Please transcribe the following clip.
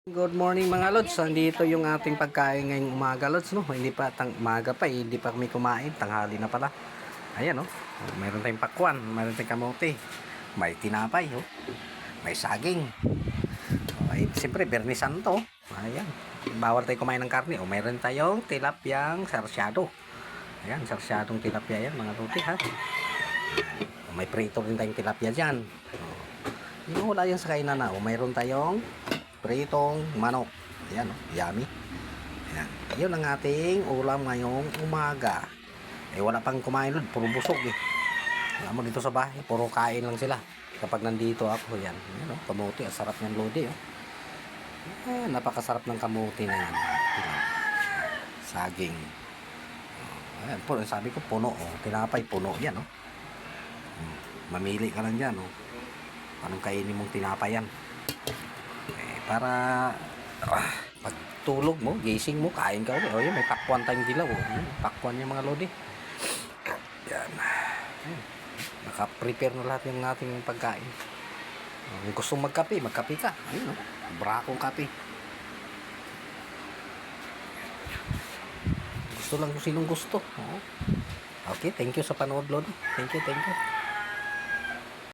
Good morning mga lods. Andito yung ating pagkain ngayong umaga lods, no. Hindi pa umaga pa, hindi pa kami kumain, tanghali na pala. Ayan, no. Meron tayong pakwan, meron tayong kamote. May tinapay, oh. May saging. Ay, siyempre Bernie Santo. Ayan. Bawal tayo kumain ng karne. O meron tayong tilapyang sarsyado. Ayan, sarsyadong tilapia yan mga lods, ha. May prito rin tayong tilapia diyan. Yung wala yan sa kainan na, o mayroon tayong pritong manok. Ayan, oh, yummy. Ayan. Yun ang ating ulam ngayong umaga. Wala pang kumain doon, puro busog eh. Alam mo dito sa bahay, puro kain lang sila. Kapag nandito ako, yan. Ayan, oh, kamote, ang sarap ng lodi. Oh. Napakasarap ng kamote na yan. Saging. Ayan, sabi ko puno. Oh. Tinapay, puno yan. Oh. Mamili ka lang dyan. Oh. Anong kainin mong tinapay yan? Para pag tulog mo, gising mo, kain ka ulit. O yun, may pakwan tayong dilaw. Pakwan yung mga lodi. Yan. Naka-prepare na lahat yung ating pagkain. Kung gusto magkape, magkape ka. Ayun, no? Brakong kape. Gusto lang kung sinong gusto. Okay, thank you sa panood, Lodi. Thank you.